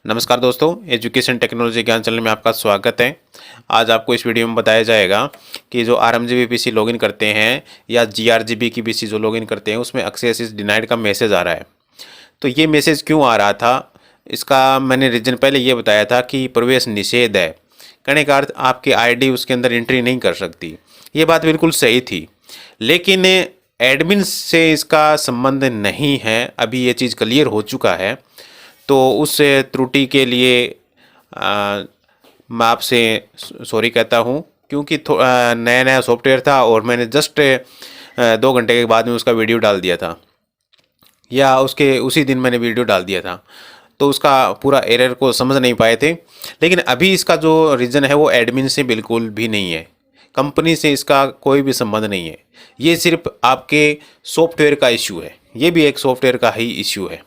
नमस्कार दोस्तों, education technology ज्ञान चैनल में आपका स्वागत है। आज आपको इस वीडियो में बताया जाएगा कि जो आरएमजीबी पीसी लॉगिन करते हैं या जीआरजीबी की पीसी जो लॉगिन करते हैं उसमें एक्सेस इज डिनाइड का मैसेज आ रहा है। तो ये मैसेज क्यों आ रहा था, इसका मैंने रीजन पहले ये बताया था कि प्रवेश निषेध है। कहने का अर्थ आपकी आईडी उसके अंदर एंट्री नहीं कर सकती। ये बात बिल्कुल सही थी, लेकिन एडमिन से इसका संबंध नहीं है। अभी ये चीज़ क्लियर हो चुका है। तो उस त्रुटि के लिए मैं आपसे सॉरी कहता हूँ, क्योंकि नया नया सॉफ्टवेयर था और मैंने जस्ट 2 घंटे के बाद में उसका वीडियो डाल दिया था, या उसके उसी दिन मैंने वीडियो डाल दिया था। तो उसका पूरा एरर को समझ नहीं पाए थे। लेकिन अभी इसका जो रीज़न है वो एडमिन से बिल्कुल भी नहीं है, कंपनी से इसका कोई भी संबंध नहीं है। ये सिर्फ आपके सॉफ्टवेयर का इश्यू है। ये भी एक सॉफ्टवेयर का ही इश्यू है,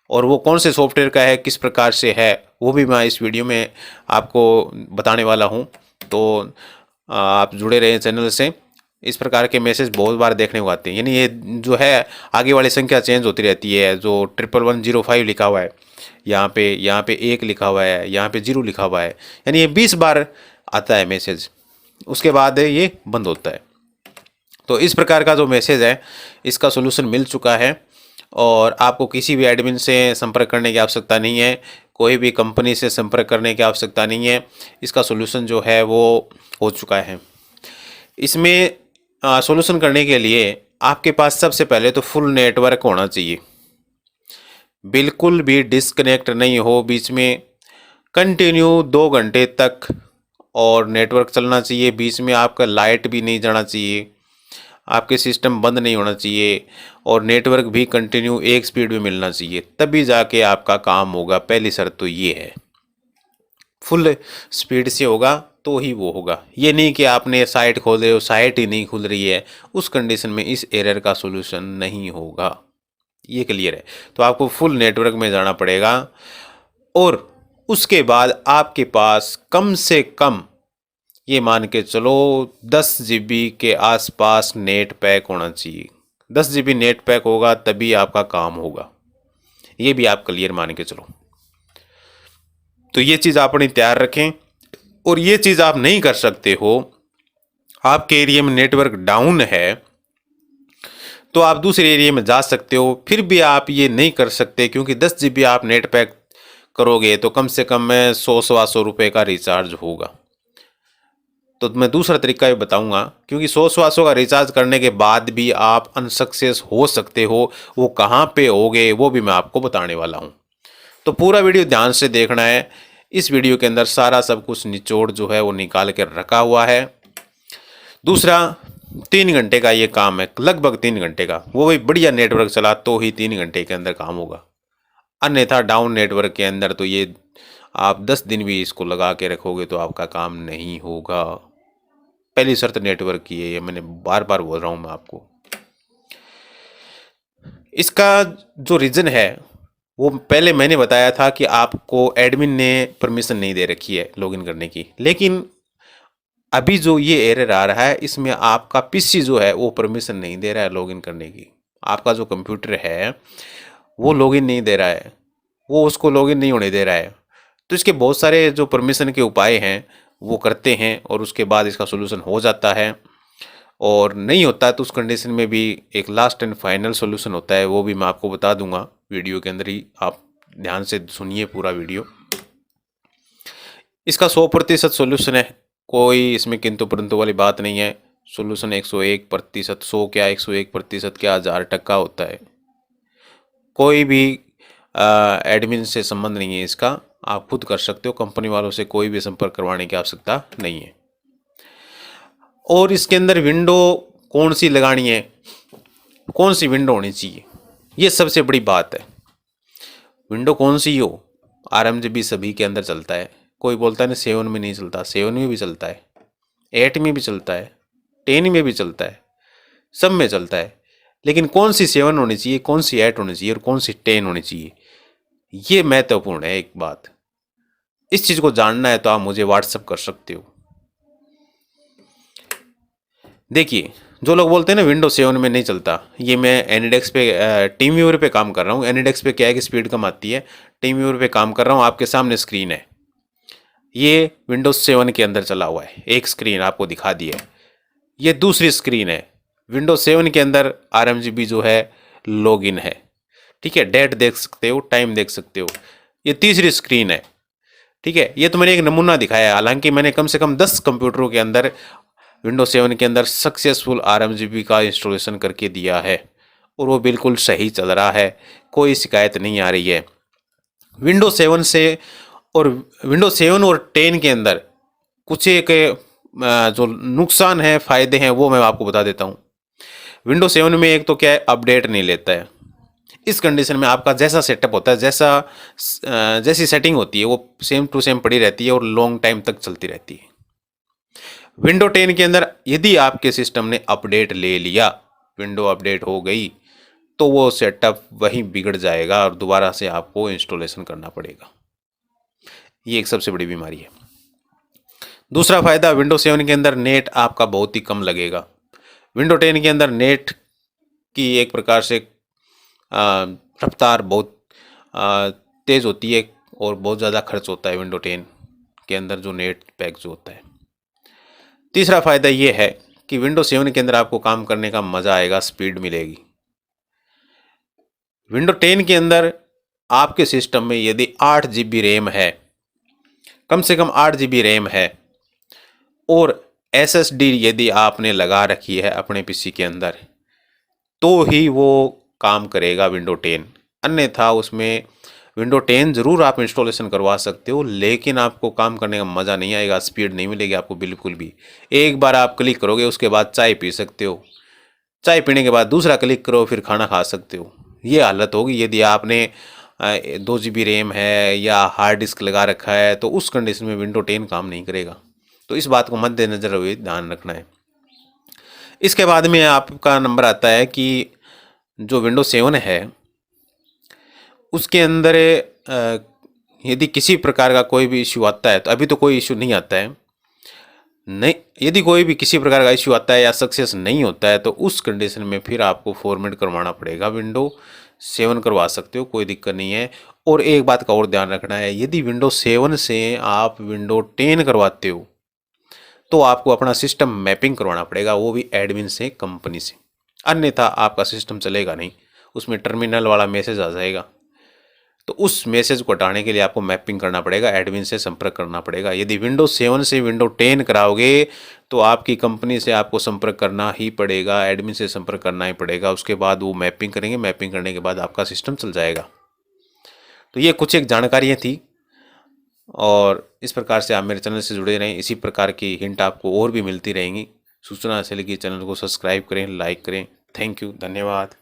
और वो कौन से सॉफ्टवेयर का है, किस प्रकार से है, वो भी मैं इस वीडियो में आपको बताने वाला हूँ। तो आप जुड़े रहें चैनल से। इस प्रकार के मैसेज बहुत बार देखने को आते हैं, यानी ये जो है आगे वाली संख्या चेंज होती रहती है। जो 11105 लिखा हुआ है, यहाँ पे 1 लिखा हुआ है, यहाँ पे 0 लिखा हुआ है, यानी ये 20 बार आता है मैसेज, उसके बाद ये बंद होता है। तो इस प्रकार का जो मैसेज है इसका सोल्यूशन मिल चुका है, और आपको किसी भी एडमिन से संपर्क करने की आवश्यकता नहीं है, कोई भी कंपनी से संपर्क करने की आवश्यकता नहीं है। इसका सोल्यूशन जो है वो हो चुका है। इसमें सोल्यूशन करने के लिए आपके पास सबसे पहले तो फुल नेटवर्क होना चाहिए, बिल्कुल भी डिस्कनेक्ट नहीं हो बीच में, कंटिन्यू 2 घंटे तक और नेटवर्क चलना चाहिए। बीच में आपका लाइट भी नहीं जाना चाहिए, आपके सिस्टम बंद नहीं होना चाहिए, और नेटवर्क भी कंटिन्यू एक स्पीड में मिलना चाहिए, तभी जाके आपका काम होगा। पहली शर्त तो ये है, फुल स्पीड से होगा तो ही वो होगा। ये नहीं कि आपने साइट खोल रहे हो, साइट ही नहीं खुल रही है, उस कंडीशन में इस एरर का सोल्यूशन नहीं होगा। ये क्लियर है। तो आपको फुल नेटवर्क में जाना पड़ेगा, और उसके बाद आपके पास कम से कम ये मान के चलो 10 GB के आसपास नेट पैक होना चाहिए। 10 GB नेट पैक होगा तभी आपका काम होगा, ये भी आप क्लियर मान के चलो। तो ये चीज़ आप अपनी तैयार रखें। और ये चीज़ आप नहीं कर सकते हो, आपके एरिया में नेटवर्क डाउन है, तो आप दूसरे एरिया में जा सकते हो, फिर भी आप ये नहीं कर सकते, क्योंकि 10 GB आप नेट पैक करोगे तो कम से कम में 100-125 रुपये का रिचार्ज होगा। तो मैं दूसरा तरीका भी बताऊंगा, क्योंकि 100-125 का रिचार्ज करने के बाद भी आप अनसक्सेस हो सकते हो। वो कहाँ पे होगे वो भी मैं आपको बताने वाला हूँ। तो पूरा वीडियो ध्यान से देखना है। इस वीडियो के अंदर सारा सब कुछ निचोड़ जो है वो निकाल कर रखा हुआ है। दूसरा, 3 घंटे का ये काम है, लगभग 3 घंटे का, वो भी बढ़िया नेटवर्क चला तो ही 3 घंटे के अंदर काम होगा। अन्यथा डाउन नेटवर्क के अंदर तो ये आप 10 दिन भी इसको लगा के रखोगे तो आपका काम नहीं होगा। पहली शर्त नेटवर्क की है, ये मैंने बार बार बोल रहा हूँ मैं आपको। इसका जो रीज़न है वो पहले मैंने बताया था कि आपको एडमिन ने परमिशन नहीं दे रखी है लॉगिन करने की, लेकिन अभी जो ये एरर आ रहा है इसमें आपका पीसी जो है वो परमिशन नहीं दे रहा है लॉगिन करने की। आपका जो कंप्यूटर है वो लॉगिन नहीं दे रहा है, वो उसको लॉगिन नहीं होने दे रहा है। तो इसके बहुत सारे जो परमिशन के उपाय हैं वो करते हैं, और उसके बाद इसका सोल्यूशन हो जाता है। और नहीं होता है तो उस कंडीशन में भी एक लास्ट एंड फाइनल सोल्यूशन होता है, वो भी मैं आपको बता दूंगा वीडियो के अंदर ही। आप ध्यान से सुनिए पूरा वीडियो। इसका 100% सोल्यूशन है, कोई इसमें किंतु परंतु वाली बात नहीं है। सोल्यूशन 101%, 100 क्या 101% क्या 1000% होता है। कोई भी एडमिन से संबंध नहीं है इसका, आप खुद कर सकते हो। कंपनी वालों से कोई भी संपर्क करवाने की आवश्यकता नहीं है। और इसके अंदर विंडो कौन सी लगानी है, कौन सी विंडो होनी चाहिए, ये सबसे बड़ी बात है। विंडो कौन सी हो, आरएमजीबी सभी के अंदर चलता है। कोई बोलता है ना 7 में नहीं चलता, 7 में भी चलता है, 8 में भी चलता है, 10 में भी चलता है, सब में चलता है। लेकिन कौन सी 7 होनी चाहिए, कौन सी 8 होनी चाहिए और कौन सी 10 होनी चाहिए, ये महत्वपूर्ण है एक बात। इस चीज़ को जानना है तो आप मुझे व्हाट्सअप कर सकते हो। देखिए, जो लोग बोलते हैं ना विंडो 7 में नहीं चलता, ये मैं एनिडेक्स पे टीम व्यूअर पे काम कर रहा हूँ। एनिडेक्स पे क्या है कि स्पीड कम आती है, टीम व्यूअर पे काम कर रहा हूँ। आपके सामने स्क्रीन है, ये विंडोज 7 के अंदर चला हुआ है, एक स्क्रीन आपको दिखा दी है। ये दूसरी स्क्रीन है, विंडोज 7 के अंदर RMGB जो है लॉगिन है, ठीक है, डेट देख सकते हो, टाइम देख सकते हो। ये तीसरी स्क्रीन है, ठीक है। ये तो मैंने एक नमूना दिखाया है, हालांकि मैंने कम से कम 10 कंप्यूटरों के अंदर विंडोज 7 के अंदर सक्सेसफुल RMGB का इंस्टॉलेशन करके दिया है और वो बिल्कुल सही चल रहा है, कोई शिकायत नहीं आ रही है। विंडोज 7 से और विंडोज 7 और 10 के अंदर कुछ एक जो नुकसान है, फ़ायदे हैं, वो मैं आपको बता देता हूँ। विंडोज 7 में एक तो क्या है, अपडेट नहीं लेता है। इस कंडीशन में आपका जैसा सेटअप होता है, जैसी सेटिंग होती है, वो सेम टू सेम पड़ी रहती है और लॉन्ग टाइम तक चलती रहती है। विंडो 10 के अंदर यदि आपके सिस्टम ने अपडेट ले लिया, विंडो अपडेट हो गई, तो वो सेटअप वहीं बिगड़ जाएगा और दोबारा से आपको इंस्टॉलेशन करना पड़ेगा। ये एक सबसे बड़ी बीमारी है। दूसरा फ़ायदा, विंडो 7 के अंदर नेट आपका बहुत ही कम लगेगा। विंडो 10 के अंदर नेट की एक प्रकार से रफ्तार बहुत तेज़ होती है और बहुत ज़्यादा खर्च होता है विंडो 10 के अंदर जो नेट पैक जो होता है। तीसरा फ़ायदा ये है कि विंडो 7 के अंदर आपको काम करने का मज़ा आएगा, स्पीड मिलेगी। विंडो 10 के अंदर आपके सिस्टम में यदि 8 GB रैम है, कम से कम 8 GB रैम है, और SSD यदि आपने लगा रखी है अपने PC के अंदर, तो ही वो काम करेगा विंडो 10। अन्यथा उसमें विंडो 10 ज़रूर आप इंस्टॉलेशन करवा सकते हो, लेकिन आपको काम करने का मज़ा नहीं आएगा, स्पीड नहीं मिलेगी आपको बिल्कुल भी। एक बार आप क्लिक करोगे, उसके बाद चाय पी सकते हो, चाय पीने के बाद दूसरा क्लिक करो, फिर खाना खा सकते हो। ये हालत होगी यदि आपने 2 GB रैम है या हार्ड डिस्क लगा रखा है, तो उस कंडीशन में विंडो 10 काम नहीं करेगा। तो इस बात को मद्देनज़र हुए ध्यान रखना है। इसके बाद में आपका नंबर आता है कि जो विंडो 7 है उसके अंदर यदि किसी प्रकार का कोई भी इशू आता है, तो अभी तो कोई इशू नहीं आता है, नहीं, यदि कोई भी किसी प्रकार का इशू आता है या सक्सेस नहीं होता है, तो उस कंडीशन में फिर आपको फॉर्मेट करवाना पड़ेगा। विंडो 7 करवा सकते हो, कोई दिक्कत नहीं है। और एक बात का और ध्यान रखना है, यदि विंडो 7 से आप विंडो 10 करवाते हो, तो आपको अपना सिस्टम मैपिंग करवाना पड़ेगा, वो भी एडमिन से, कंपनी से, अन्यथा आपका सिस्टम चलेगा नहीं। उसमें टर्मिनल वाला मैसेज आ जाएगा, तो उस मैसेज को हटाने के लिए आपको मैपिंग करना पड़ेगा, एडमिन से संपर्क करना पड़ेगा। यदि विंडो 7 से विंडो 10 कराओगे, तो आपकी कंपनी से आपको संपर्क करना ही पड़ेगा, एडमिन से संपर्क करना ही पड़ेगा। उसके बाद वो मैपिंग करेंगे, मैपिंग करने के बाद आपका सिस्टम चल जाएगा। तो ये कुछ एक जानकारियाँ थी, और इस प्रकार से आप मेरे चैनल से जुड़े रहें। इसी प्रकार की हिंट आपको और भी मिलती रहेंगी। सूचना ऐसे लगी, चैनल को सब्सक्राइब करें, लाइक करें। थैंक यू, धन्यवाद।